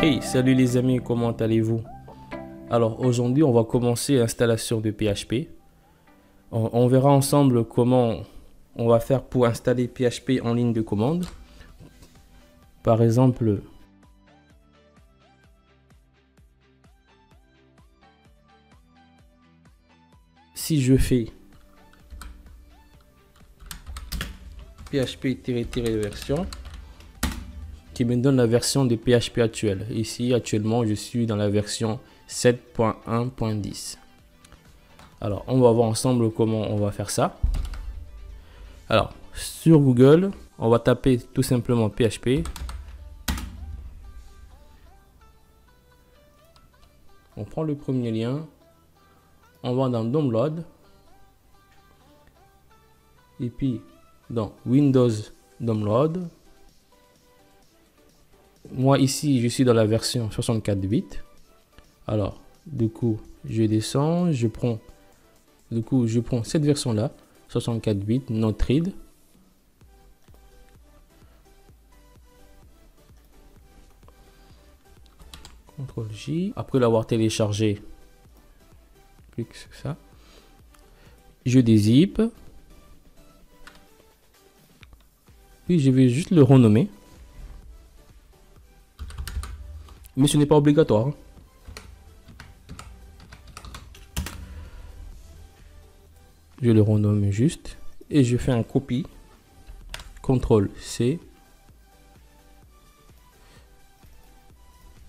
Hey, salut les amis, comment allez-vous? Alors aujourd'hui, on va commencer l'installation de PHP. On verra ensemble comment on va faire pour installer PHP en ligne de commande. Par exemple, si je fais PHP-version, qui me donne la version de PHP actuelle. Ici, actuellement, je suis dans la version 7.1.10. Alors, on va voir ensemble comment on va faire ça. Alors, sur Google, on va taper tout simplement PHP. On prend le premier lien. On va dans Download. Et puis, dans Windows Download. Moi, ici, je suis dans la version 64 bits. Alors, du coup, je descends, je prends cette version-là, 64 bits, not read. CTRL-J. Après l'avoir téléchargé, clique sur ça. Je dézip. Puis, je vais juste le renommer. Mais ce n'est pas obligatoire. Je le renomme juste. Et je fais un copie. CTRL-C.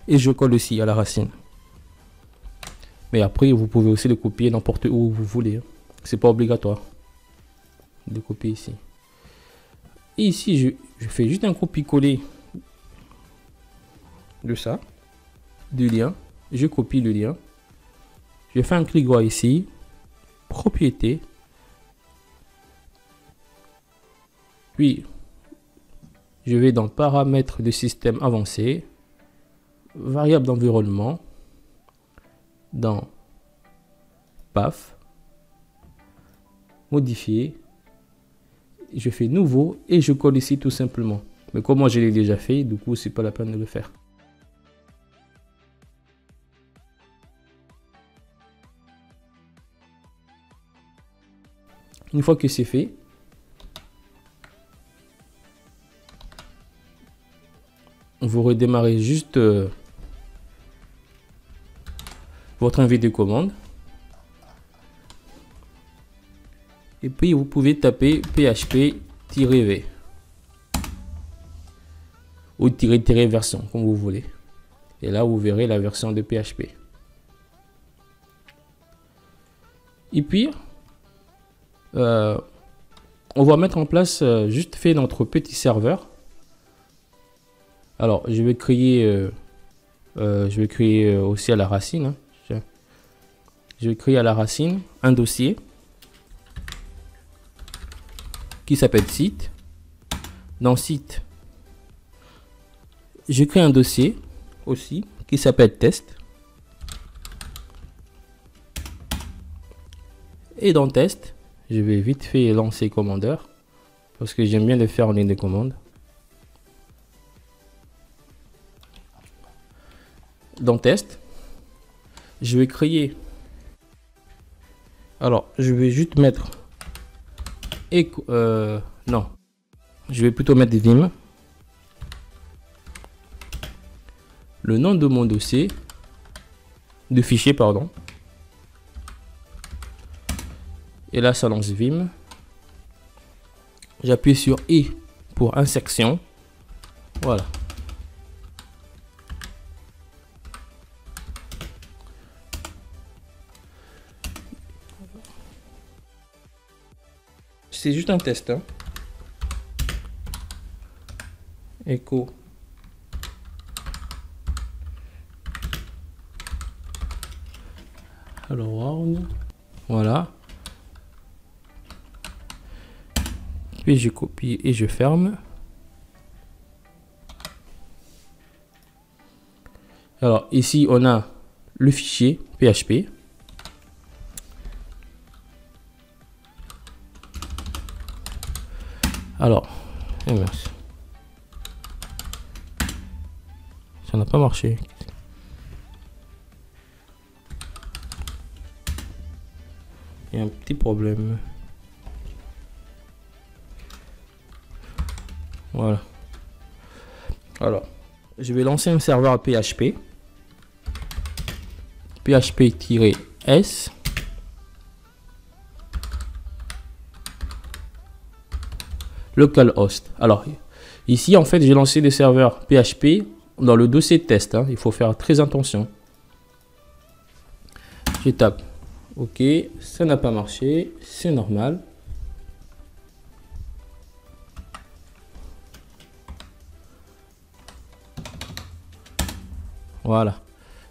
Et je colle aussi à la racine. Mais après, vous pouvez aussi le copier n'importe où vous voulez. C'est pas obligatoire de copier ici. Et ici, je fais juste un copier-coller de ça. Du lien, je copie le lien, je fais un clic droit ici, propriété, puis je vais dans paramètres de système avancé, variable d'environnement, dans PAF, modifier, je fais nouveau et je colle ici tout simplement. Mais comme moi je l'ai déjà fait, du coup c'est pas la peine de le faire. Une fois que c'est fait, vous redémarrez juste votre envie de commande. Et puis vous pouvez taper PHP-V ou -version comme vous voulez. Et là vous verrez la version de PHP. Et puis on va mettre en place juste fait notre petit serveur. Alors je vais créer aussi à la racine, hein. Je vais créer à la racine un dossier qui s'appelle site. Dans site, je crée un dossier aussi qui s'appelle test. Et dans test, je vais vite fait lancer commandeur parce que j'aime bien le faire en ligne de commande. Dans test, je vais créer. Alors, je vais juste mettre non, je vais plutôt mettre vim. Le nom de mon dossier, de fichier, pardon. Et là, ça lance Vim. J'appuie sur I pour insertion. Voilà. C'est juste un test, hein. Echo. Alors, voilà. Puis je copie et je ferme. Alors ici on a le fichier PHP. Alors, Ça n'a pas marché. Il y a un petit problème. Voilà. Alors, je vais lancer un serveur PHP. PHP-S. Localhost. Alors, ici, en fait, j'ai lancé des serveurs PHP dans le dossier test. Hein. Il faut faire très attention. Je tape. OK, ça n'a pas marché. C'est normal. Voilà.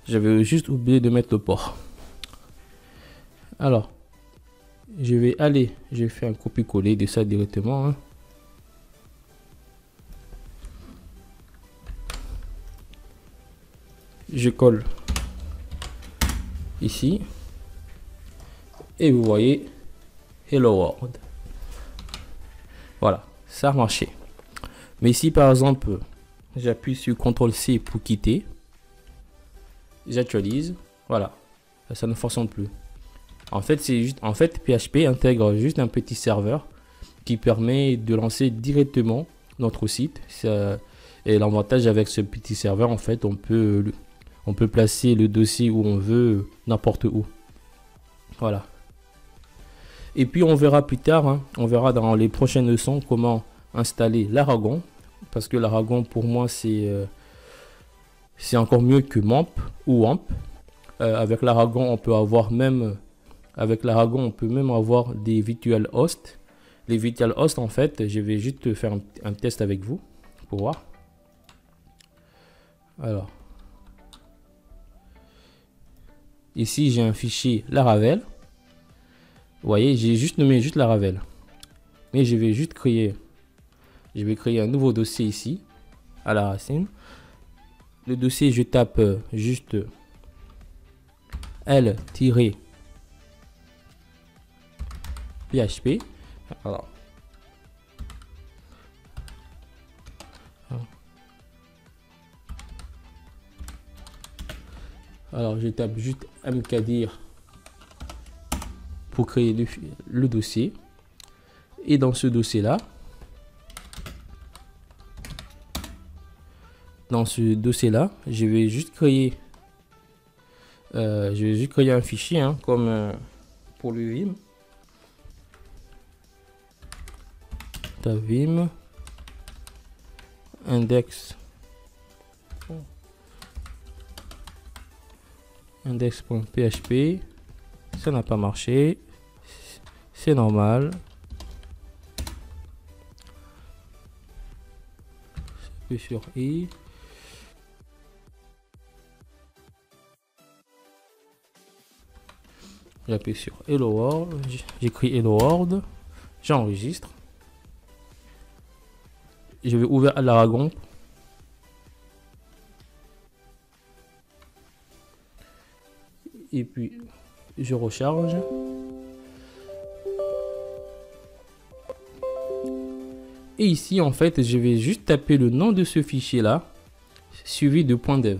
J'avais juste oublié de mettre le port. Alors, je vais faire un copier-coller de ça directement. Hein. Je colle ici. Et vous voyez, Hello World. Voilà, ça a marché. Mais ici, par exemple, j'appuie sur CTRL-C pour quitter. J'actualise. Voilà, ça ne fonctionne plus. En fait, PHP intègre juste un petit serveur qui permet de lancer directement notre site. Et l'avantage avec ce petit serveur, en fait, on peut placer le dossier où on veut, n'importe où. Voilà. Et puis on verra plus tard, hein, on verra dans les prochaines leçons comment installer l'Aragon. Parce que l'Aragon, pour moi, c'est encore mieux que MAMP ou WAMP. Avec l'Aragon, on peut même avoir des virtual hosts. Les virtual hosts, en fait, je vais juste faire un test avec vous pour voir. Alors, ici j'ai un fichier Laravel. Vous voyez, j'ai juste nommé Laravel. Mais je vais créer un nouveau dossier ici à la racine. Le dossier, je tape juste L-PHP. Alors, je tape juste mkdir pour créer le dossier. Et dans ce dossier-là, je vais juste créer un fichier, hein, comme pour le Vim. Vim index.php. Ça n'a pas marché, c'est normal. J'appuie sur I. J'appuie sur Hello World, j'écris Hello World, j'enregistre. Je vais ouvrir l'Aragon. Et puis je recharge. Et ici, en fait, je vais juste taper le nom de ce fichier là, suivi de .dev.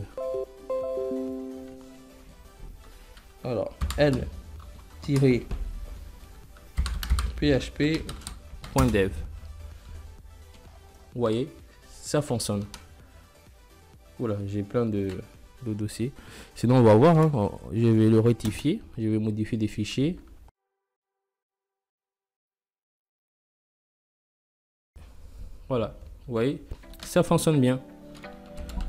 Alors, L-php.dev. Vous voyez, ça fonctionne. Voilà, j'ai plein de dossiers. Sinon, on va voir. Hein, je vais le rectifier. Je vais modifier des fichiers. Voilà, vous voyez, ça fonctionne bien.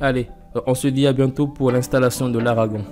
Allez, on se dit à bientôt pour l'installation de l'Aragon.